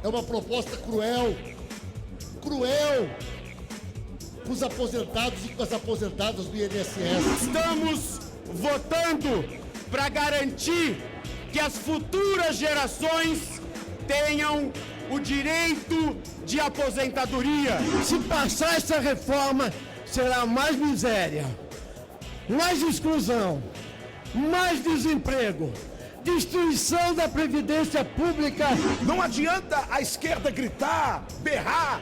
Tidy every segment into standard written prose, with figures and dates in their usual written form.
É uma proposta cruel com os aposentados e com as aposentadas do INSS. Estamos votando para garantir que as futuras gerações tenham o direito de aposentadoria. Se passar essa reforma, será mais miséria, mais exclusão, mais desemprego, destruição da Previdência Pública. Não adianta a esquerda gritar, berrar,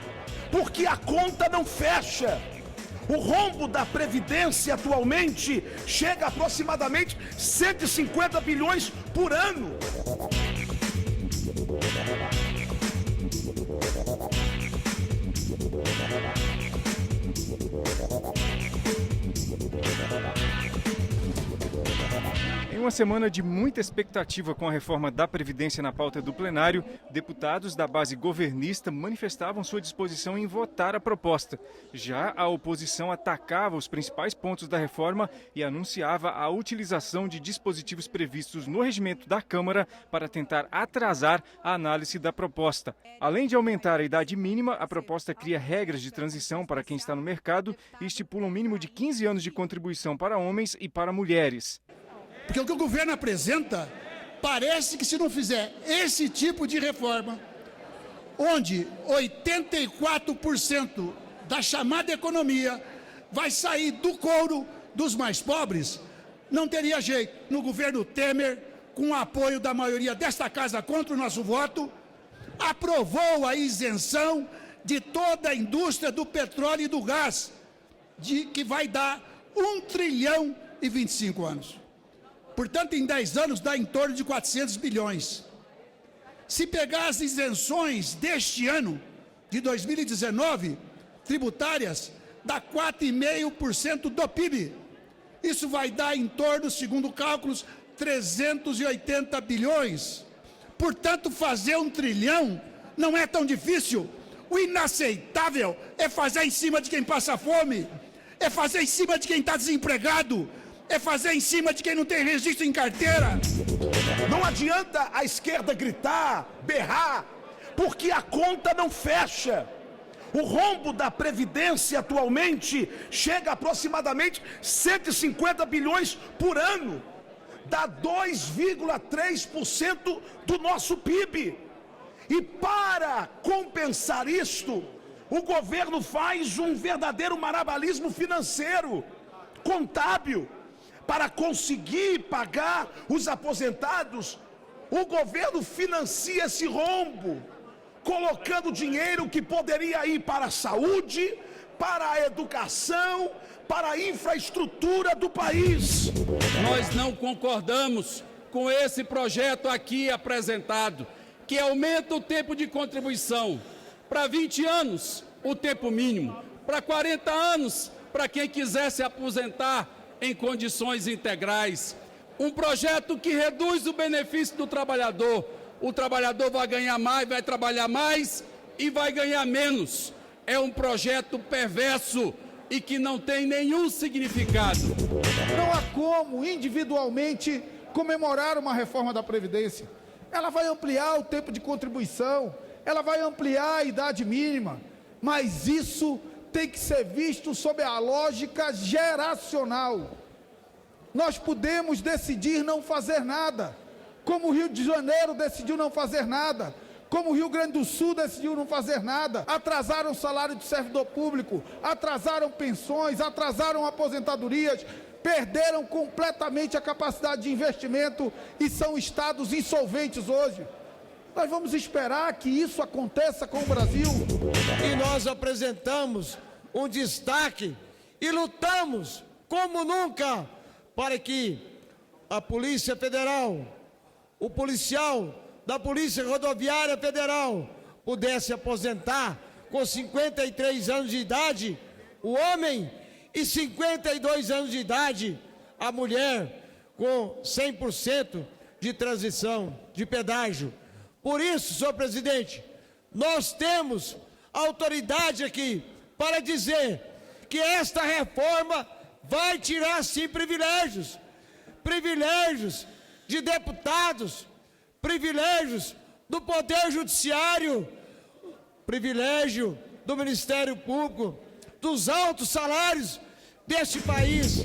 porque a conta não fecha. O rombo da Previdência atualmente chega a aproximadamente 150 bilhões por ano. Em uma semana de muita expectativa com a reforma da Previdência na pauta do plenário, deputados da base governista manifestavam sua disposição em votar a proposta. Já a oposição atacava os principais pontos da reforma e anunciava a utilização de dispositivos previstos no regimento da Câmara para tentar atrasar a análise da proposta. Além de aumentar a idade mínima, a proposta cria regras de transição para quem está no mercado e estipula um mínimo de 15 anos de contribuição para homens e para mulheres. Porque o que o governo apresenta, parece que se não fizer esse tipo de reforma, onde 84% da chamada economia vai sair do couro dos mais pobres, não teria jeito. No governo Temer, com o apoio da maioria desta casa contra o nosso voto, aprovou a isenção de toda a indústria do petróleo e do gás, que vai dar 1 trilhão e 25 anos. Portanto, em 10 anos, dá em torno de 400 bilhões. Se pegar as isenções deste ano, de 2019, tributárias, dá 4,5% do PIB. Isso vai dar em torno, segundo cálculos, 380 bilhões. Portanto, fazer 1 trilhão não é tão difícil. O inaceitável é fazer em cima de quem passa fome, é fazer em cima de quem está desempregado, é fazer em cima de quem não tem registro em carteira. Não adianta a esquerda gritar, berrar, porque a conta não fecha. O rombo da Previdência atualmente chega a aproximadamente 150 bilhões por ano. Dá 2,3% do nosso PIB. E para compensar isto, o governo faz um verdadeiro malabarismo financeiro, contábil. Para conseguir pagar os aposentados, o governo financia esse rombo, colocando dinheiro que poderia ir para a saúde, para a educação, para a infraestrutura do país. Nós não concordamos com esse projeto aqui apresentado, que aumenta o tempo de contribuição para 20 anos, o tempo mínimo, para 40 anos, para quem quiser se aposentar em condições integrais. Um projeto que reduz o benefício do trabalhador. O trabalhador vai ganhar mais, vai trabalhar mais e vai ganhar menos. É um projeto perverso e que não tem nenhum significado. Não há como, individualmente, comemorar uma reforma da Previdência. Ela vai ampliar o tempo de contribuição, ela vai ampliar a idade mínima, mas isso tem que ser visto sob a lógica geracional. Nós podemos decidir não fazer nada, como o Rio de Janeiro decidiu não fazer nada, como o Rio Grande do Sul decidiu não fazer nada. Atrasaram o salário do servidor público, atrasaram pensões, atrasaram aposentadorias, perderam completamente a capacidade de investimento e são estados insolventes hoje. Nós vamos esperar que isso aconteça com o Brasil. E nós apresentamos um destaque e lutamos como nunca para que a Polícia Federal, o policial da Polícia Rodoviária Federal pudesse aposentar com 53 anos de idade o homem e 52 anos de idade a mulher, com 100% de transição, de pedágio. Por isso, senhor presidente, nós temos autoridade aqui para dizer que esta reforma vai tirar sim privilégios, privilégios de deputados, privilégios do Poder Judiciário, privilégio do Ministério Público, dos altos salários deste país.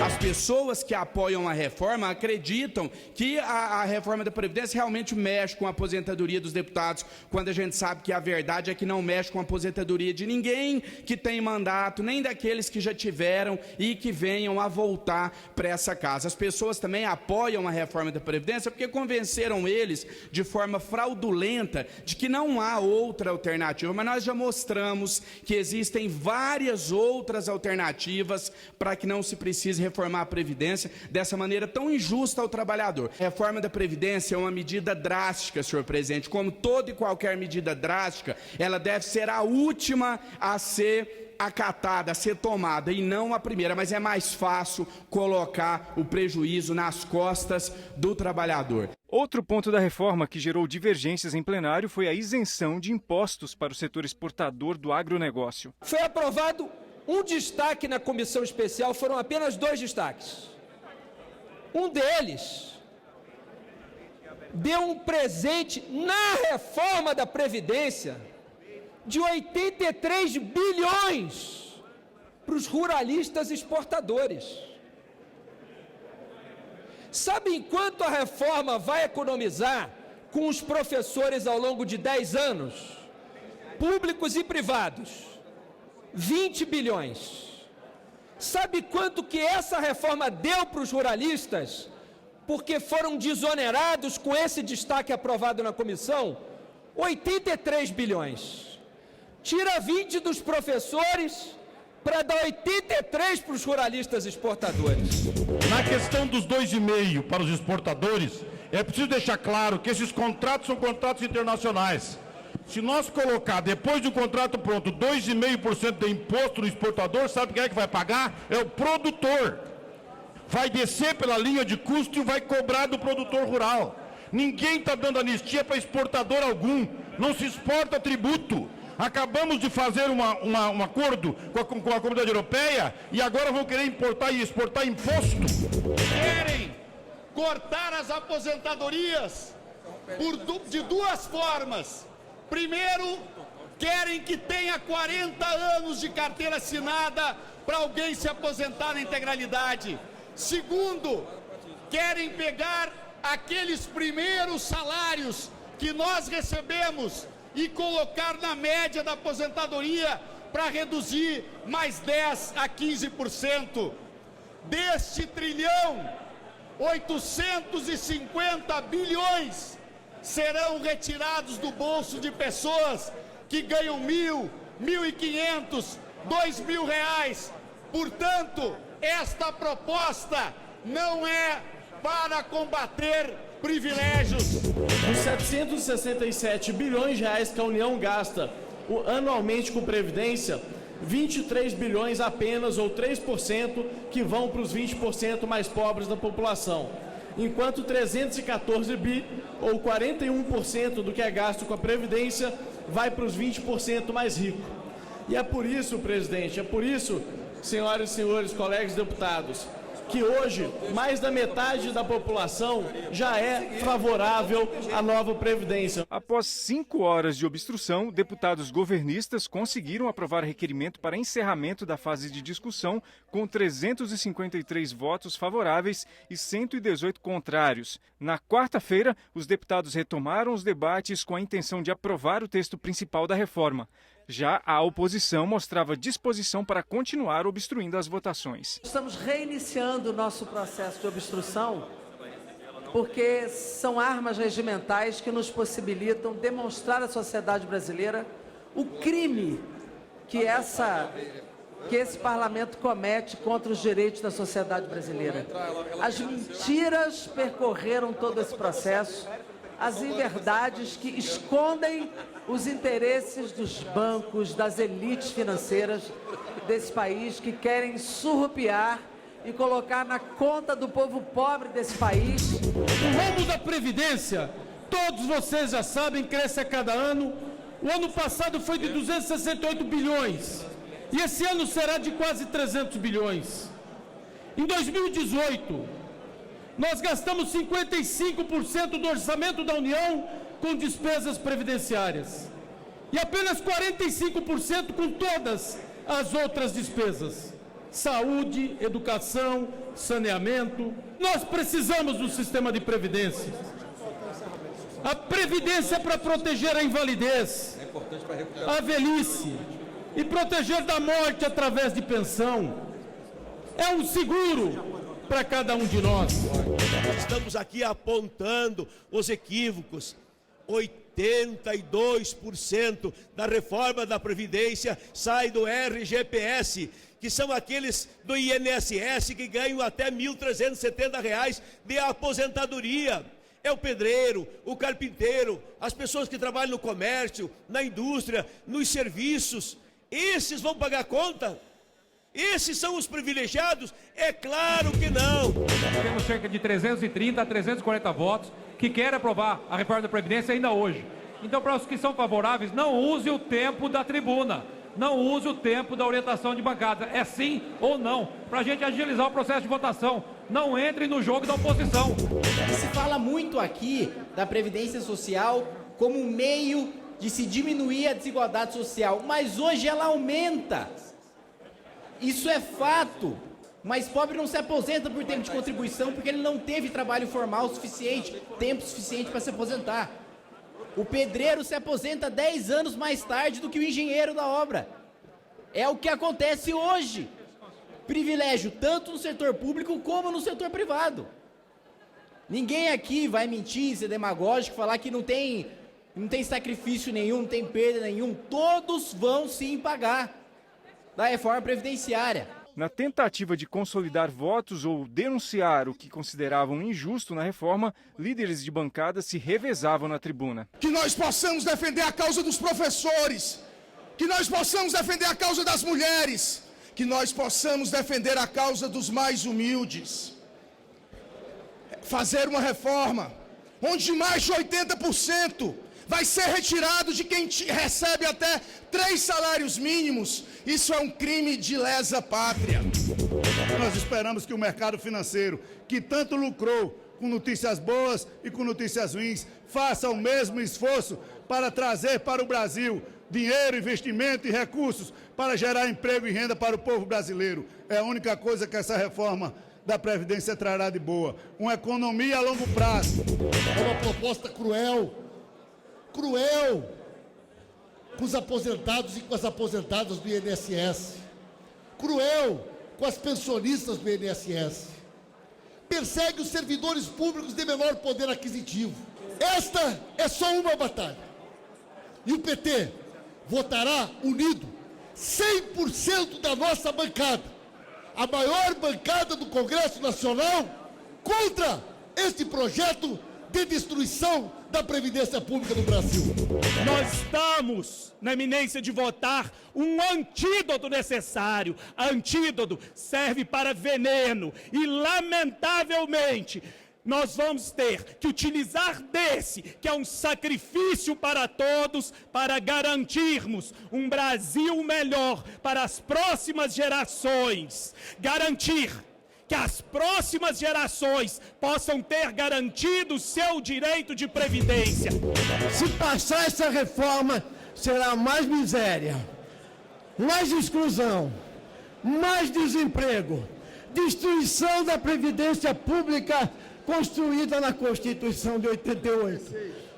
As pessoas que apoiam a reforma acreditam que a reforma da Previdência realmente mexe com a aposentadoria dos deputados, quando a gente sabe que a verdade é que não mexe com a aposentadoria de ninguém que tem mandato, nem daqueles que já tiveram e que venham a voltar para essa casa. As pessoas também apoiam a reforma da Previdência porque convenceram eles de forma fraudulenta de que não há outra alternativa, mas nós já mostramos que existem várias outras alternativas para que não se precise reformar a Previdência dessa maneira tão injusta ao trabalhador. A reforma da Previdência é uma medida drástica, senhor presidente. Como toda e qualquer medida drástica, ela deve ser a última a ser acatada, a ser tomada, e não a primeira, mas é mais fácil colocar o prejuízo nas costas do trabalhador. Outro ponto da reforma que gerou divergências em plenário foi a isenção de impostos para o setor exportador do agronegócio. Foi aprovado um destaque na comissão especial, foram apenas 2 destaques. Um deles deu um presente na reforma da Previdência de 83 bilhões para os ruralistas exportadores. Sabem quanto a reforma vai economizar com os professores ao longo de 10 anos? Públicos e privados. 20 bilhões. Sabe quanto que essa reforma deu para os ruralistas? Porque foram desonerados com esse destaque aprovado na comissão? 83 bilhões. Tira 20 dos professores para dar 83 para os ruralistas exportadores. Na questão dos 2,5 para os exportadores, é preciso deixar claro que esses contratos são contratos internacionais. Se nós colocar, depois do contrato pronto, 2,5% de imposto no exportador, sabe quem é que vai pagar? É o produtor. Vai descer pela linha de custo e vai cobrar do produtor rural. Ninguém está dando anistia para exportador algum. Não se exporta tributo. Acabamos de fazer um acordo com a Comunidade Europeia e agora vão querer importar e exportar imposto. Querem cortar as aposentadorias de 2 formas. Primeiro, querem que tenha 40 anos de carteira assinada para alguém se aposentar na integralidade. Segundo, querem pegar aqueles primeiros salários que nós recebemos e colocar na média da aposentadoria para reduzir mais 10 a 15%. Deste trilhão, 850 bilhões serão retirados do bolso de pessoas que ganham 1.000, 1.500, 2.000 reais. Portanto, esta proposta não é para combater privilégios. Os 767 bilhões de reais que a União gasta anualmente com Previdência, 23 bilhões apenas, ou 3%, que vão para os 20% mais pobres da população. Enquanto 314 bi, ou 41% do que é gasto com a Previdência, vai para os 20% mais ricos. E é por isso, presidente, é por isso, senhoras e senhores, colegas deputados, que hoje mais da metade da população já é favorável à nova Previdência. Após 5 horas de obstrução, deputados governistas conseguiram aprovar requerimento para encerramento da fase de discussão com 353 votos favoráveis e 118 contrários. Na quarta-feira, os deputados retomaram os debates com a intenção de aprovar o texto principal da reforma. Já a oposição mostrava disposição para continuar obstruindo as votações. Estamos reiniciando o nosso processo de obstrução porque são armas regimentais que nos possibilitam demonstrar à sociedade brasileira o crime que esse parlamento comete contra os direitos da sociedade brasileira. As mentiras percorreram todo esse processo, as inverdades que escondem os interesses dos bancos, das elites financeiras desse país, que querem surrupiar e colocar na conta do povo pobre desse país. O rombo da Previdência, todos vocês já sabem, cresce a cada ano. O ano passado foi de 268 bilhões e esse ano será de quase 300 bilhões. Em 2018, Nós gastamos 55% do orçamento da União com despesas previdenciárias e apenas 45% com todas as outras despesas. Saúde, educação, saneamento. Nós precisamos do sistema de previdência. A previdência é para proteger a invalidez, a velhice e proteger da morte através de pensão. É um seguro para cada um de nós. Estamos aqui apontando os equívocos. 82% da reforma da Previdência sai do RGPS, que são aqueles do INSS que ganham até R$ 1.370 de aposentadoria. É o pedreiro, o carpinteiro, as pessoas que trabalham no comércio, na indústria, nos serviços. Esses vão pagar conta? Esses são os privilegiados? É claro que não. Temos cerca de 330 a 340 votos que querem aprovar a reforma da Previdência ainda hoje. Então, para os que são favoráveis, não use o tempo da tribuna, não use o tempo da orientação de bancada. É sim ou não, para a gente agilizar o processo de votação. Não entre no jogo da oposição. Se fala muito aqui da Previdência Social como um meio de se diminuir a desigualdade social, mas hoje ela aumenta. Isso é fato. Mas pobre não se aposenta por tempo de contribuição porque ele não teve trabalho formal suficiente, tempo suficiente para se aposentar. O pedreiro se aposenta 10 anos mais tarde do que o engenheiro da obra. É o que acontece hoje. Privilégio tanto no setor público como no setor privado. Ninguém aqui vai mentir, ser demagógico, falar que não tem sacrifício nenhum, não tem perda nenhum. Todos vão sim pagar da reforma previdenciária. Na tentativa de consolidar votos ou denunciar o que consideravam injusto na reforma, líderes de bancada se revezavam na tribuna. Que nós possamos defender a causa dos professores, que nós possamos defender a causa das mulheres, que nós possamos defender a causa dos mais humildes. Fazer uma reforma onde mais de 80% vai ser retirado de quem recebe até 3 salários mínimos. Isso é um crime de lesa pátria. Nós esperamos que o mercado financeiro, que tanto lucrou com notícias boas e com notícias ruins, faça o mesmo esforço para trazer para o Brasil dinheiro, investimento e recursos para gerar emprego e renda para o povo brasileiro. É a única coisa que essa reforma da Previdência trará de boa. Uma economia a longo prazo. É uma proposta cruel com os aposentados e com as aposentadas do INSS, cruel com as pensionistas do INSS, persegue os servidores públicos de menor poder aquisitivo. Esta é só uma batalha. E o PT votará unido, 100% da nossa bancada, a maior bancada do Congresso Nacional, contra este projeto de destruição da Previdência Pública no Brasil. Nós estamos na iminência de votar um antídoto necessário. Antídoto serve para veneno e, lamentavelmente, nós vamos ter que utilizar desse, que é um sacrifício para todos, para garantirmos um Brasil melhor para as próximas gerações. Garantir que as próximas gerações possam ter garantido o seu direito de previdência. Se passar essa reforma, será mais miséria, mais exclusão, mais desemprego, destruição da Previdência Pública construída na Constituição de 88,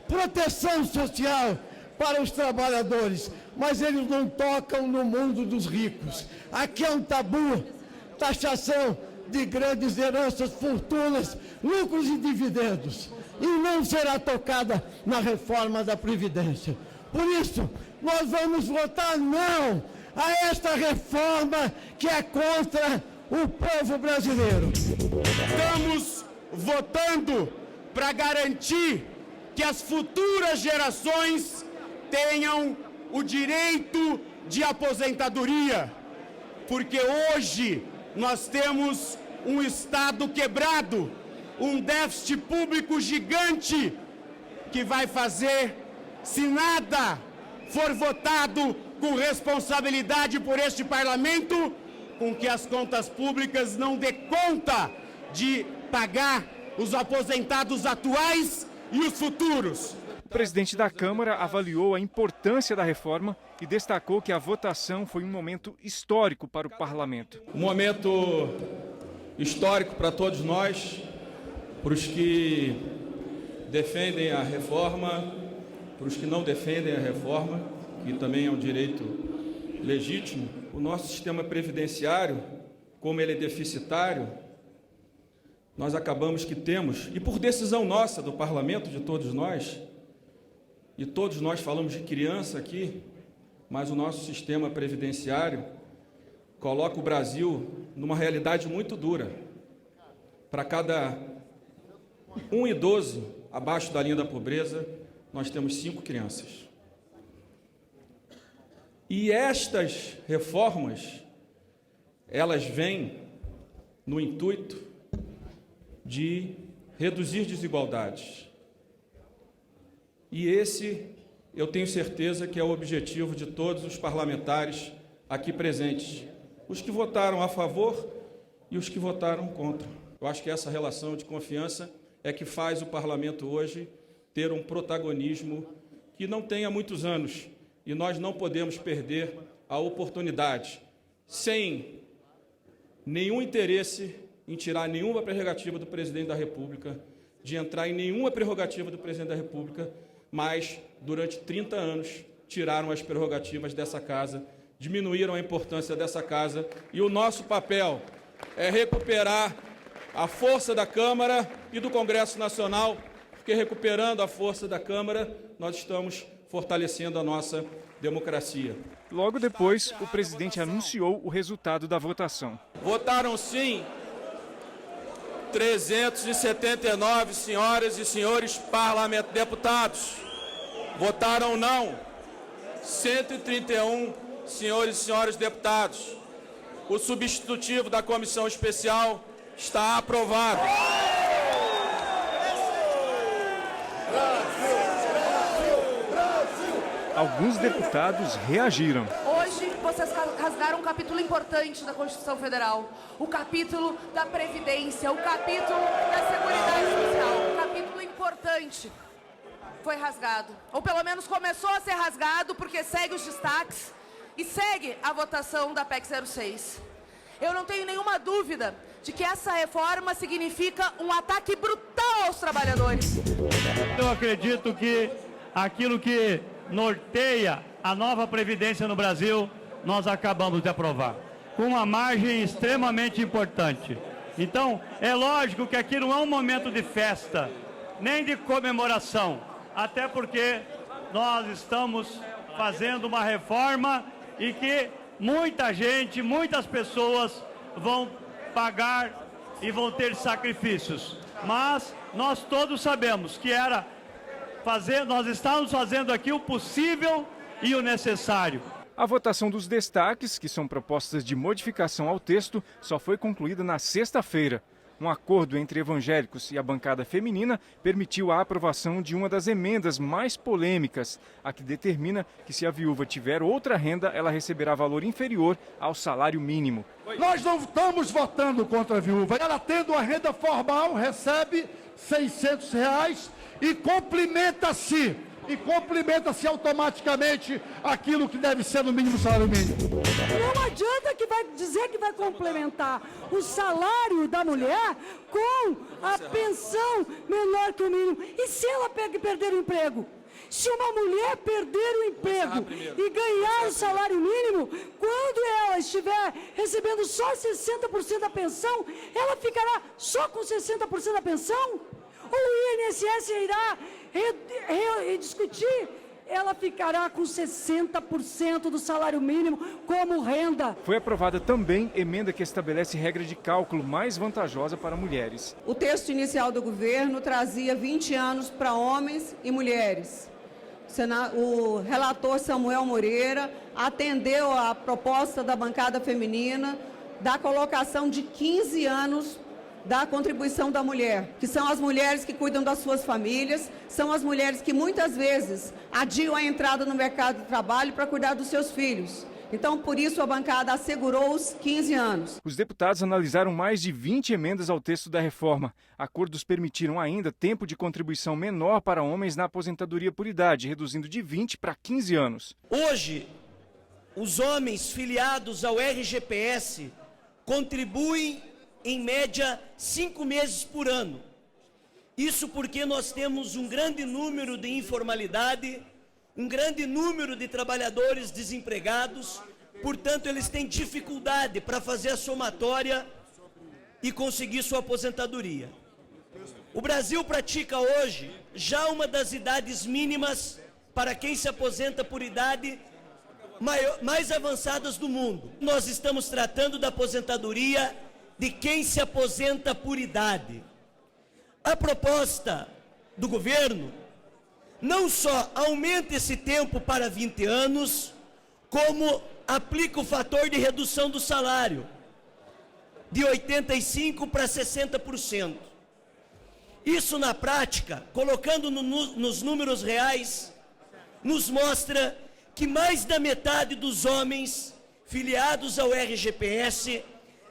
proteção social para os trabalhadores, mas eles não tocam no mundo dos ricos. Aqui é um tabu, taxação de grandes heranças, fortunas, lucros e dividendos, e não será tocada na reforma da Previdência. Por isso, nós vamos votar não a esta reforma que é contra o povo brasileiro. Estamos votando para garantir que as futuras gerações tenham o direito de aposentadoria, porque hoje nós temos um Estado quebrado, um déficit público gigante, que vai fazer, se nada for votado com responsabilidade por este Parlamento, com que as contas públicas não dê conta de pagar os aposentados atuais e os futuros. O presidente da Câmara avaliou a importância da reforma e destacou que a votação foi um momento histórico para o parlamento. Um momento histórico para todos nós, para os que defendem a reforma, para os que não defendem a reforma, que também é um direito legítimo. O nosso sistema previdenciário, como ele é deficitário, nós acabamos que temos, e por decisão nossa, do parlamento, de todos nós, e todos nós falamos de criança aqui, mas o nosso sistema previdenciário coloca o Brasil numa realidade muito dura. Para cada um idoso abaixo da linha da pobreza, nós temos 5 crianças. E estas reformas, elas vêm no intuito de reduzir desigualdades. E esse, eu tenho certeza que é o objetivo de todos os parlamentares aqui presentes, os que votaram a favor e os que votaram contra. Eu acho que essa relação de confiança é que faz o parlamento hoje ter um protagonismo que não tem há muitos anos, e nós não podemos perder a oportunidade, sem nenhum interesse em tirar nenhuma prerrogativa do presidente da República, de entrar em nenhuma prerrogativa do presidente da República, mas, durante 30 anos, tiraram as prerrogativas dessa casa, diminuíram a importância dessa casa, e o nosso papel é recuperar a força da Câmara e do Congresso Nacional, porque recuperando a força da Câmara, nós estamos fortalecendo a nossa democracia. Logo depois, o presidente anunciou o resultado da votação. Votaram sim 379 senhoras e senhores deputados. Votaram não 131 senhores e senhoras deputados. O substitutivo da comissão especial está aprovado. Alguns deputados reagiram. Hoje vocês rasgaram um capítulo importante da Constituição Federal, o capítulo da Previdência, o capítulo da Seguridade Social, um capítulo importante foi rasgado, ou pelo menos começou a ser rasgado, porque segue os destaques e segue a votação da PEC 06. Eu não tenho nenhuma dúvida de que essa reforma significa um ataque brutal aos trabalhadores. Eu acredito que aquilo que norteia a nova Previdência no Brasil, nós acabamos de aprovar, com uma margem extremamente importante. Então, é lógico que aqui não é um momento de festa, nem de comemoração, até porque nós estamos fazendo uma reforma e que muita gente, muitas pessoas vão pagar e vão ter sacrifícios. Mas nós todos sabemos que nós estamos fazendo aqui o possível e o necessário. A votação dos destaques, que são propostas de modificação ao texto, só foi concluída na sexta-feira. Um acordo entre evangélicos e a bancada feminina permitiu a aprovação de uma das emendas mais polêmicas, a que determina que se a viúva tiver outra renda, ela receberá valor inferior ao salário mínimo. Nós não estamos votando contra a viúva. Ela, tendo a renda formal, recebe R$600 e complementa-se automaticamente aquilo que deve ser no mínimo salário mínimo. Não adianta que vai dizer que vai complementar o salário da mulher com a pensão menor que o mínimo. E se ela perder o emprego? Se uma mulher perder o emprego e ganhar o salário mínimo, quando ela estiver recebendo só 60% da pensão, ela ficará só com 60% da pensão? Ou o INSS irá discutir? Ela ficará com 60% do salário mínimo como renda. Foi aprovada também emenda que estabelece regra de cálculo mais vantajosa para mulheres. O texto inicial do governo trazia 20 anos para homens e mulheres. O relator Samuel Moreira atendeu a proposta da bancada feminina da colocação de 15 anos da contribuição da mulher, que são as mulheres que cuidam das suas famílias, são as mulheres que muitas vezes adiam a entrada no mercado de trabalho para cuidar dos seus filhos. Então, por isso, a bancada assegurou os 15 anos. Os deputados analisaram mais de 20 emendas ao texto da reforma. Acordos permitiram ainda tempo de contribuição menor para homens na aposentadoria por idade, reduzindo de 20 para 15 anos. Hoje, os homens filiados ao RGPS contribuem, em média, 5 meses por ano. Isso porque nós temos um grande número de informalidade, um grande número de trabalhadores desempregados, portanto, eles têm dificuldade para fazer a somatória e conseguir sua aposentadoria. O Brasil pratica hoje já uma das idades mínimas para quem se aposenta por idade mais avançadas do mundo. Nós estamos tratando da aposentadoria de quem se aposenta por idade. A proposta do governo não só aumenta esse tempo para 20 anos, como aplica o fator de redução do salário, de 85% para 60%. Isso, na prática, colocando nos números reais, nos mostra que mais da metade dos homens filiados ao RGPS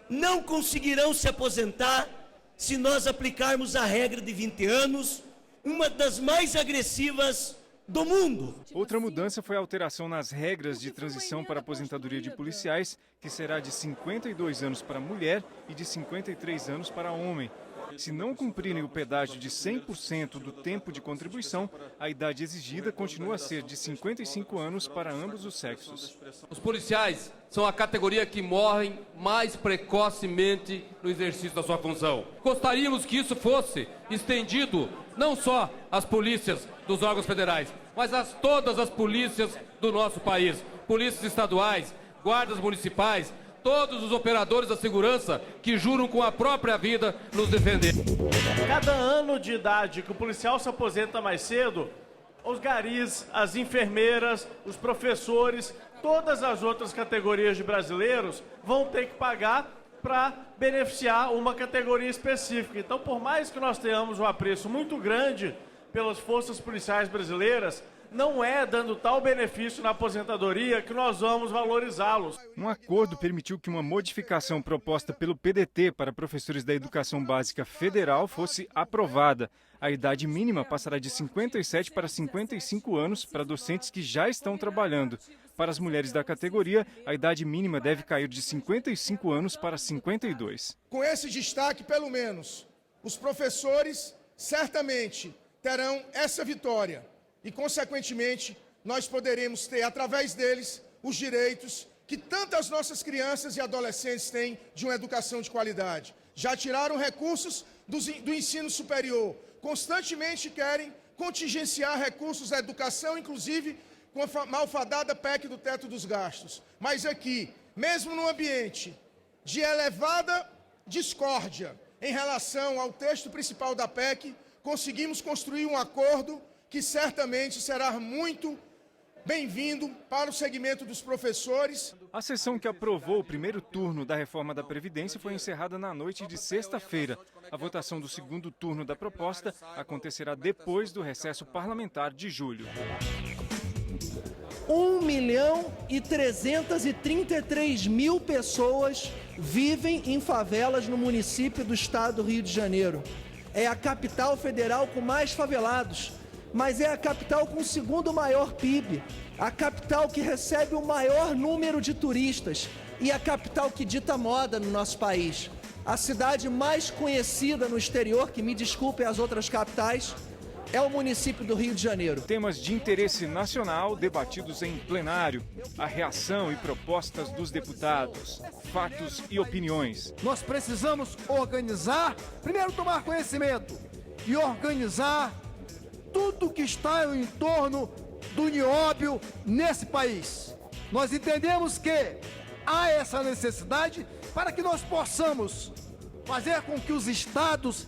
não conseguirão se aposentar se nós aplicarmos a regra de 20 anos, uma das mais agressivas do mundo. Outra mudança foi a alteração nas regras de transição para a aposentadoria de policiais, que será de 52 anos para mulher e de 53 anos para homem. Se não cumprirem o pedágio de 100% do tempo de contribuição, a idade exigida continua a ser de 55 anos para ambos os sexos. Os policiais são a categoria que morrem mais precocemente no exercício da sua função. Gostaríamos que isso fosse estendido não só às polícias dos órgãos federais, mas a todas as polícias do nosso país, polícias estaduais, guardas municipais, todos os operadores da segurança que juram com a própria vida nos defender. Cada ano de idade que o policial se aposenta mais cedo, os garis, as enfermeiras, os professores, todas as outras categorias de brasileiros vão ter que pagar para beneficiar uma categoria específica. Então, por mais que nós tenhamos um apreço muito grande pelas forças policiais brasileiras, não é dando tal benefício na aposentadoria que nós vamos valorizá-los. Um acordo permitiu que uma modificação proposta pelo PDT para professores da educação básica federal fosse aprovada. A idade mínima passará de 57 para 55 anos para docentes que já estão trabalhando. Para as mulheres da categoria, a idade mínima deve cair de 55 anos para 52. Com esse destaque, pelo menos, os professores certamente terão essa vitória. E, consequentemente, nós poderemos ter, através deles, os direitos que tantas nossas crianças e adolescentes têm de uma educação de qualidade. Já tiraram recursos do ensino superior, constantemente querem contingenciar recursos da educação, inclusive com a malfadada PEC do teto dos gastos. Mas aqui, mesmo num ambiente de elevada discórdia em relação ao texto principal da PEC, conseguimos construir um acordo que certamente será muito bem-vindo para o segmento dos professores. A sessão que aprovou o primeiro turno da reforma da Previdência foi encerrada na noite de sexta-feira. A votação do segundo turno da proposta acontecerá depois do recesso parlamentar de julho. 1.333.000 pessoas vivem em favelas no município do estado do Rio de Janeiro. É a capital federal com mais favelados, mas é a capital com o segundo maior PIB, a capital que recebe o maior número de turistas e a capital que dita moda no nosso país. A cidade mais conhecida no exterior, que me desculpem as outras capitais, é o município do Rio de Janeiro. Temas de interesse nacional debatidos em plenário, a reação e propostas dos deputados, fatos e opiniões. Nós precisamos organizar, primeiro tomar conhecimento e organizar tudo que está em torno do nióbio nesse país. Nós entendemos que há essa necessidade para que nós possamos fazer com que os estados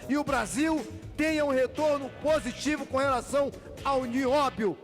e o Brasil tenham um retorno positivo com relação ao nióbio.